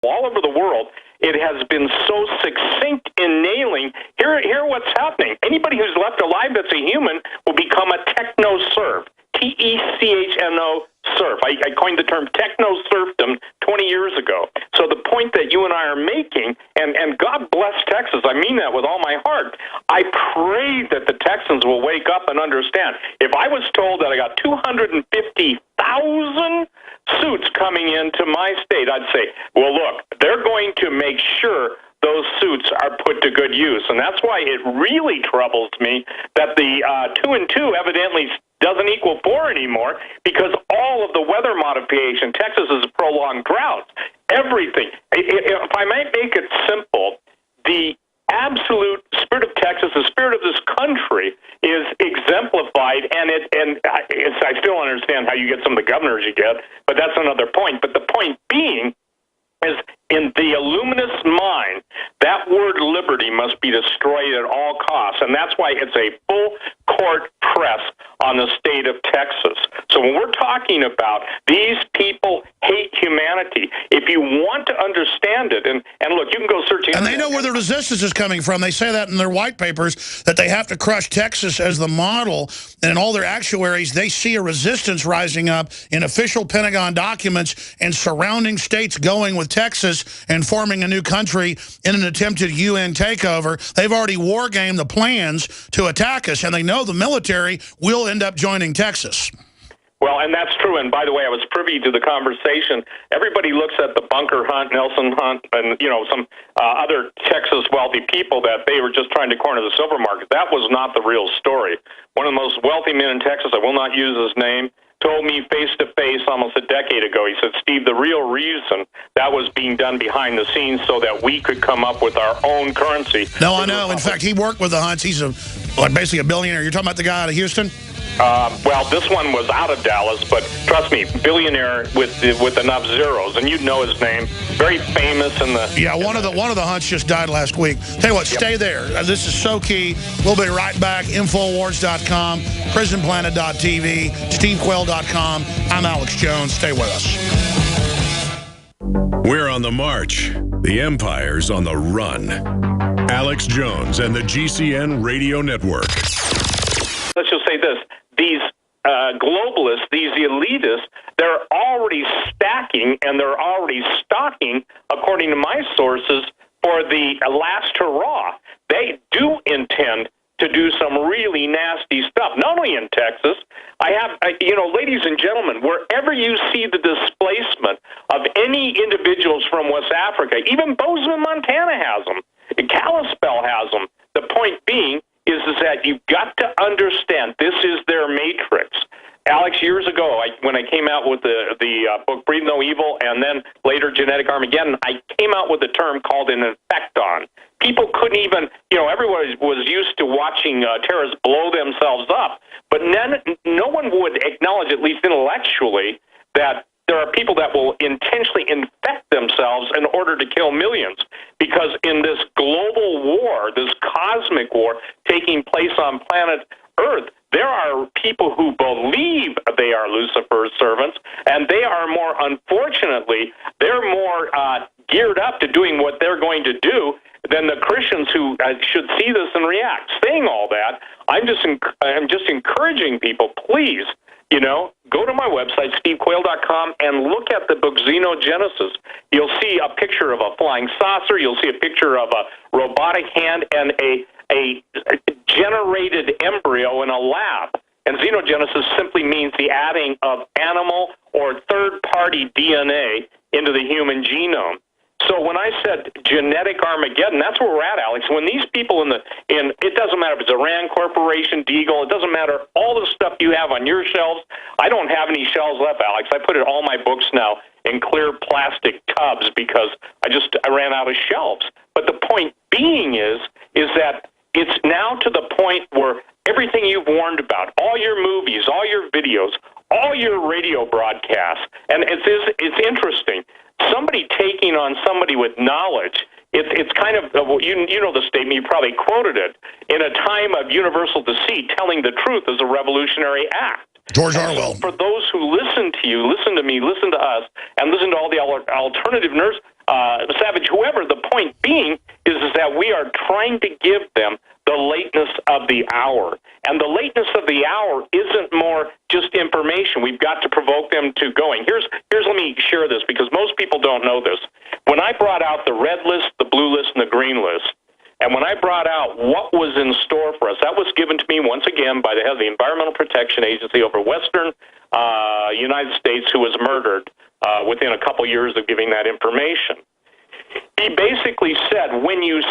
all over the world, it has been so succinct in nailing, here what's happening. Anybody who's left alive that's a human will become a techno-serf. Techno serf. I coined the term techno-serfdom 20 years ago. So the point that you and I are making, and God bless Texas, I mean that with all my heart. I pray that the Texans will wake up and understand. If I was told that I got 250,000 suits coming into my state, I'd say, well, look, they're going to make sure those suits are put to good use. And that's why it really troubles me that the 2 and 2 evidently doesn't equal 4 anymore, because all of the weather modification, Texas is a prolonged drought, everything. If I might make it simple, the absolute spirit of Texas, the spirit of this country, is exemplified, and I still don't understand how you get some of the governors you get, but that's another point. But the point being is, in the illuminist mind, that word liberty must be destroyed at all costs, and that's why it's a full court press on the state of Texas. So when we're talking about these people hate humanity, if you want to understand it, and look, you can go search. And they know where the resistance is coming from. They say that in their white papers, that they have to crush Texas as the model, and in all their actuaries, they see a resistance rising up in official Pentagon documents and surrounding states going with Texas and forming a new country in an attempted UN takeover. They've already wargamed the plans to attack us, and they know the military will end up joining Texas. Well, and that's true. And by the way, I was privy to the conversation. Everybody looks at the Bunker Hunt, Nelson Hunt, and some other Texas wealthy people that they were just trying to corner the silver market. That was not the real story. One of the most wealthy men in Texas, I will not use his name, told me face-to-face almost a decade ago. He said, Steve, the real reason that was being done behind the scenes so that we could come up with our own currency. No, I know. In fact, he worked with the Hunts. He's basically a billionaire. You're talking about the guy out of Houston? Well, this one was out of Dallas, but trust me, billionaire with enough zeros, and you'd know his name. Very famous in the... Yeah, one of the Hunts just died last week. Tell you what, stay there. This is so key. We'll be right back. Infowars.com, prisonplanet.tv, stevequayle.com. I'm Alex Jones. Stay with us. We're on the march. The empire's on the run. Alex Jones and the GCN Radio Network. Let's just say this. These globalists, these elitists, they're already stacking and they're already stocking, according to my sources, for the last hurrah. They do intend to do some really nasty stuff, not only in Texas. I have, ladies and gentlemen, wherever you see the displacement of any individuals from West Africa, even Bozeman, Montana has them, Kalispell has them. The point being is that you've got to understand this is their matrix. Alex, years ago, when I came out with the book Breathe No Evil, and then later Genetic Armageddon, I came out with a term called an infecton. People couldn't even, everyone was used to watching terrorists blow themselves up, but no one would acknowledge, at least intellectually, that there are people that will intentionally infect themselves in order to kill millions. Because in this global war, this cosmic war taking place on planet Earth, there are people who believe they are Lucifer's servants, and they are more, unfortunately, they're more geared up to doing what they're going to do than the Christians who should see this and react. Saying all that, I'm just encouraging people, please, go to my website, stevequayle.com, and look at the book Xenogenesis. You'll see a picture of a flying saucer. You'll see a picture of a robotic hand and a generated embryo in a lab. And xenogenesis simply means the adding of animal or third-party DNA into the human genome. So when I said genetic Armageddon, that's where we're at, Alex. When these people it doesn't matter if it's Iran Corporation, Deagle, it doesn't matter all the stuff you have on your shelves. I don't have any shelves left, Alex. I put all my books now in clear plastic tubs because I ran out of shelves. But the point being is that it's now to the point where everything you've warned about, all your movies, all your videos, all your radio broadcasts, and it's interesting. Somebody taking on somebody with knowledge, it's kind of, you know the statement, you probably quoted it, in a time of universal deceit, telling the truth is a revolutionary act. George Orwell. So for those who listen to you, listen to me, listen to us, and listen to all the alternative nerds, Savage, whoever, the point being is that we are trying to give them the lateness of the hour. And the lateness of the hour isn't more just information. We've got to provoke them to going. Let me share this because most people don't know this. When I brought out the red list, the blue list, and the green list, and when I brought out what was in store for us, that was given to me once again by the head of the Environmental Protection Agency over Western United States, who was murdered within a couple years of giving that information. He basically said, when you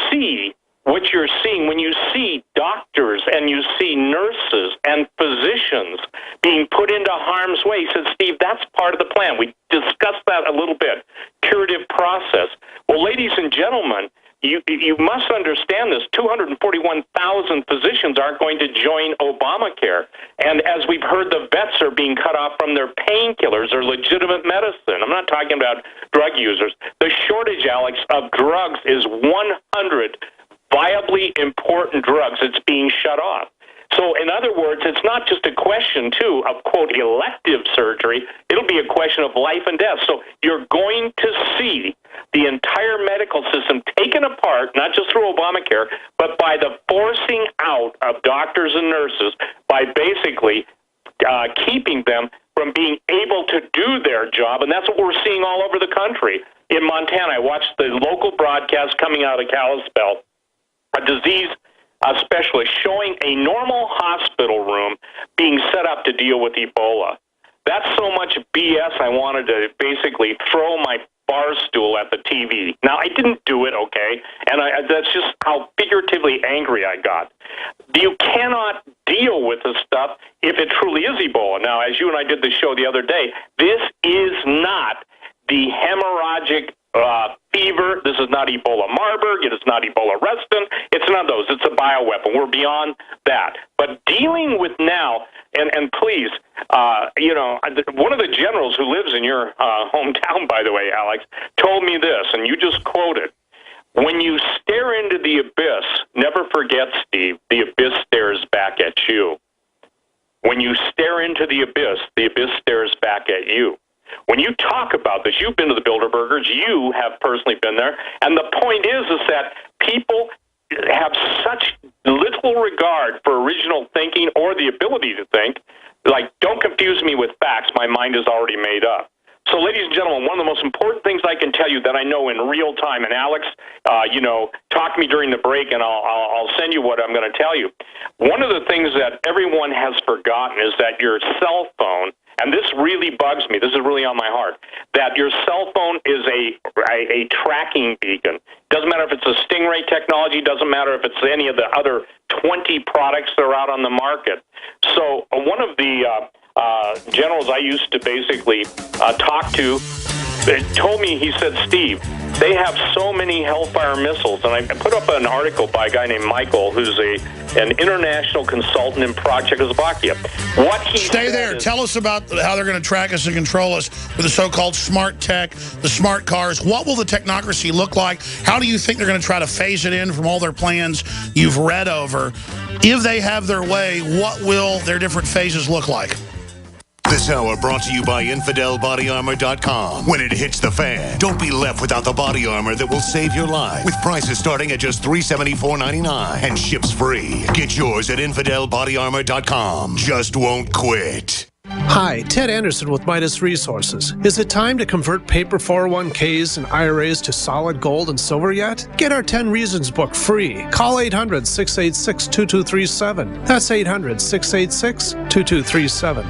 see what you're seeing, when you see doctors and you see nurses and physicians being put into harm's way, he said, Steve, that's part of the plan. We discussed that a little bit, curative process. Well, ladies and gentlemen, you must understand this. 241,000 physicians aren't going to join Obamacare. And as we've heard, the vets are being cut off from their painkillers or legitimate medicine. I'm not talking about drug users. The shortage, Alex, of drugs is 100 viably important drugs. It's being shut off. So, in other words, it's not just a question, too, of, quote, elective surgery. It'll be a question of life and death. So you're going to see the entire medical system taken apart, not just through Obamacare, but by the forcing out of doctors and nurses by basically keeping them from being able to do their job. And that's what we're seeing all over the country. In Montana, I watched the local broadcast coming out of Kalispell, a disease specialist showing a normal hospital room being set up to deal with Ebola. That's so much BS I wanted to basically throw my bar stool at the TV. Now, I didn't do it, okay, and that's just how figuratively angry I got. You cannot deal with this stuff if it truly is Ebola. Now, as you and I did the show the other day, this is not the hemorrhagic fever. This is not Ebola Marburg. It is not Ebola Reston. It's none of those. It's a bioweapon. We're beyond that. But dealing with now, and please, one of the generals who lives in your hometown, by the way, Alex, told me this, and you just quoted, when you stare into the abyss, never forget, Steve, the abyss stares back at you. When you stare into the abyss stares back at you. When you talk about this, you've been to the Bilderbergers, you have personally been there, and the point is that people have such little regard for original thinking or the ability to think, like, don't confuse me with facts, my mind is already made up. So, ladies and gentlemen, one of the most important things I can tell you that I know in real time, and Alex, talk to me during the break, and I'll send you what I'm going to tell you. One of the things that everyone has forgotten is that your cell phone, and this really bugs me, this is really on my heart, that your cell phone is a tracking beacon. Doesn't matter if it's a Stingray technology, doesn't matter if it's any of the other 20 products that are out on the market. So one of the generals I used to basically talk to told me, he said, Steve, they have so many Hellfire missiles. And I put up an article by a guy named Michael, who's an international consultant in Czechoslovakia. Stay there. Tell us about how they're going to track us and control us with the so-called smart tech, the smart cars. What will the technocracy look like? How do you think they're going to try to phase it in from all their plans you've read over? If they have their way, what will their different phases look like? This hour brought to you by InfidelBodyArmor.com. When it hits the fan, don't be left without the body armor that will save your life. With prices starting at just $374.99 and ships free. Get yours at InfidelBodyArmor.com. Just won't quit. Hi, Ted Anderson with Midas Resources. Is it time to convert paper 401ks and IRAs to solid gold and silver yet? Get our 10 Reasons book free. Call 800-686-2237. That's 800-686-2237.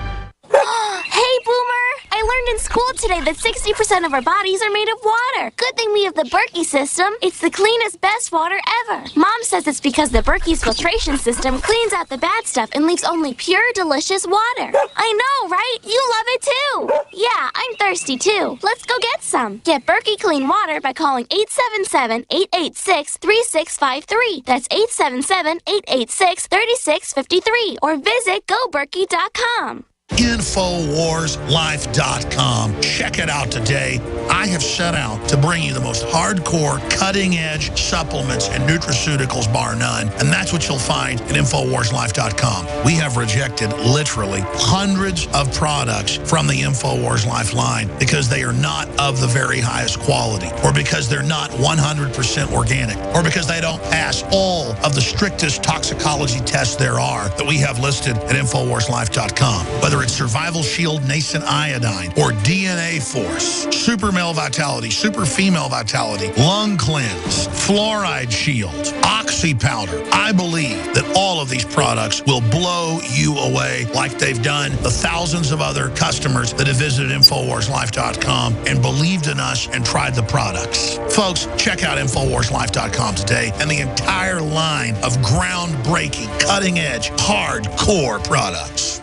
Hey, Boomer! I learned in school today that 60% of our bodies are made of water. Good thing we have the Berkey system. It's the cleanest, best water ever. Mom says it's because the Berkey's filtration system cleans out the bad stuff and leaves only pure, delicious water. I know, right? You love it too. Yeah, I'm thirsty too. Let's go get some. Get Berkey clean water by calling 877-886-3653. That's 877-886-3653. Or visit GoBerkey.com. InfoWarsLife.com. Check it out today. I have set out to bring you the most hardcore, cutting-edge supplements and nutraceuticals, bar none. And that's what you'll find at InfoWarsLife.com. We have rejected literally hundreds of products from the InfoWars Life line because they are not of the very highest quality, or because they're not 100% organic, or because they don't pass all of the strictest toxicology tests there are that we have listed at InfoWarsLife.com. Whether it's Survival Shield Nascent Iodine, or DNA Force, Super Male Vitality, Super Female Vitality, Lung Cleanse, Fluoride Shield, Oxy Powder, I believe that all of these products will blow you away like they've done the thousands of other customers that have visited InfoWarsLife.com and believed in us and tried the products. Folks, check out InfoWarsLife.com today and the entire line of groundbreaking, cutting-edge, hardcore products.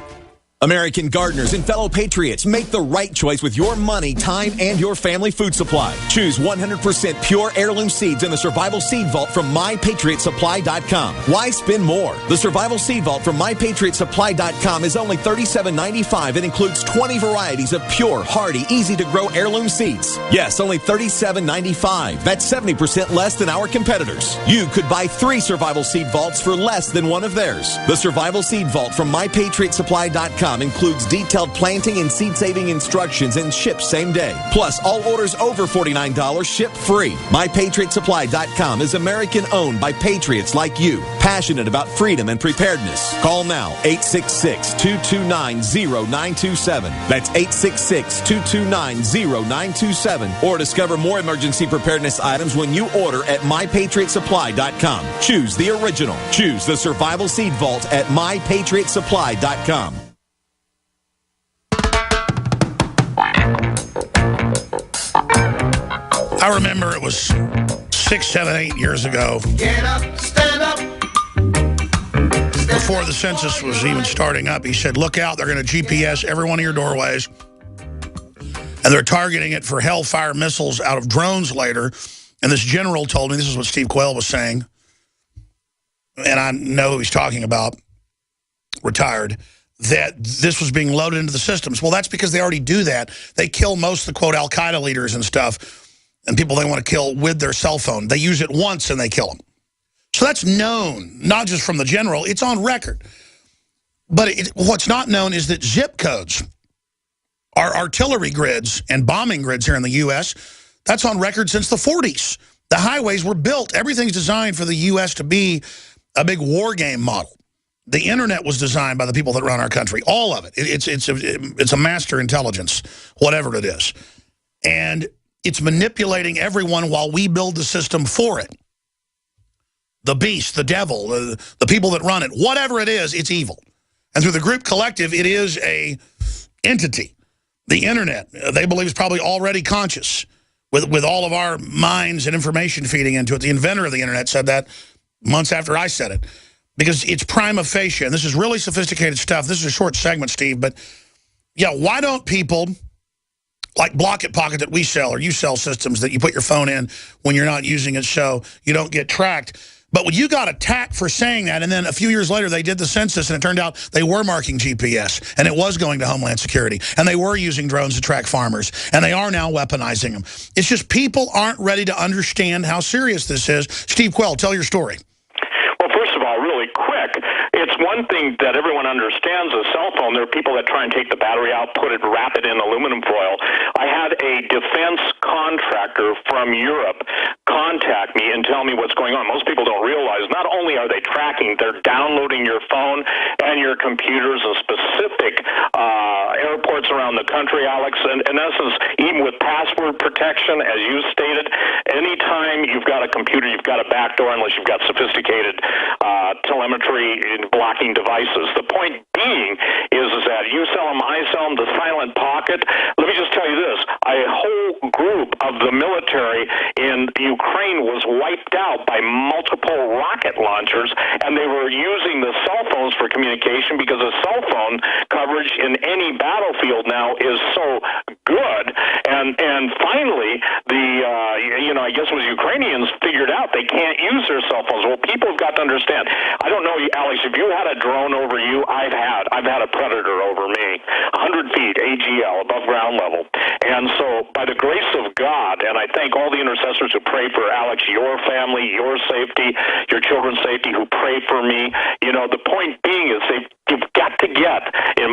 American gardeners and fellow patriots, make the right choice with your money, time, and your family food supply. Choose 100% pure heirloom seeds in the Survival Seed Vault from MyPatriotSupply.com. Why spend more? The Survival Seed Vault from MyPatriotSupply.com is only $37.95 and includes 20 varieties of pure, hardy, easy-to-grow heirloom seeds. Yes, only $37.95. That's 70% less than our competitors. You could buy 3 Survival Seed Vaults for less than one of theirs. The Survival Seed Vault from MyPatriotSupply.com includes detailed planting and seed-saving instructions and ships same day. Plus, all orders over $49 ship free. MyPatriotSupply.com is American-owned by patriots like you, passionate about freedom and preparedness. Call now, 866-229-0927. That's 866-229-0927. Or discover more emergency preparedness items when you order at MyPatriotSupply.com. Choose the original. Choose the Survival Seed Vault at MyPatriotSupply.com. I remember it was 6, 7, 8 years ago. Get up, stand up. Before the census was even starting up, he said, look out, they're going to GPS every one of your doorways. And they're targeting it for Hellfire missiles out of drones later. And this general told me, this is what Steve Quayle was saying, and I know who he's talking about, retired, that this was being loaded into the systems. Well, that's because they already do that. They kill most of the, quote, Al-Qaeda leaders and stuff, and people they want to kill with their cell phone. They use it once and they kill them. So that's known, not just from the general. It's on record. But what's not known is that zip codes are artillery grids and bombing grids here in the U.S. That's on record since the 40s. The highways were built. Everything's designed for the U.S. to be a big war game model. The internet was designed by the people that run our country. All of it. It's a master intelligence, whatever it is. And it's manipulating everyone while we build the system for it. The beast, the devil, the people that run it, whatever it is, it's evil. And through the group collective, it is a entity. The internet, they believe, is probably already conscious with all of our minds and information feeding into it. The inventor of the internet said that months after I said it. Because it's prima facie, and this is really sophisticated stuff. This is a short segment, Steve, but yeah, why don't people like Block It Pocket that we sell, or you sell systems that you put your phone in when you're not using it so you don't get tracked. But when you got attacked for saying that, and then a few years later they did the census, and it turned out they were marking GPS, and it was going to Homeland Security, and they were using drones to track farmers, and they are now weaponizing them. It's just people aren't ready to understand how serious this is. Steve Quayle, tell your story. First of all, really quick, it's one thing that everyone understands a cell phone. There are people that try and take the battery out, wrap it in aluminum foil. I had a defense contractor from Europe contact me and tell me what's going on. Most people don't realize not only are they tracking, they're downloading your phone and your computers in specific airports around the country, Alex. And in essence, even with password protection, as you stated, anytime you've got a computer, you've got a backdoor unless you've got sophisticated telemetry and blocking devices. The point being is that you sell them, I sell them, the silent pocket. Let me just tell you this. A whole group of the military in Ukraine was wiped out by multiple rocket launchers, and they were using the cell phones for communication because the cell phone coverage in any battlefield now is so good. And finally, I I guess it was Ukrainians, figured out they can't use their cell phones. Well, people have got to understand. I don't know, Alex, if you had a drone over you, I've had a Predator over me, 100 feet AGL, above ground level. And so, by the grace of God, and I thank all the intercessors who pray for Alex, your family, your safety, your children's safety, who pray for me. You know, the point being is you've got to get, and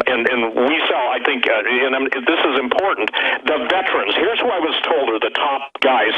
we sell, I think, and this is important, the veterans. Here's who I was told are the top guys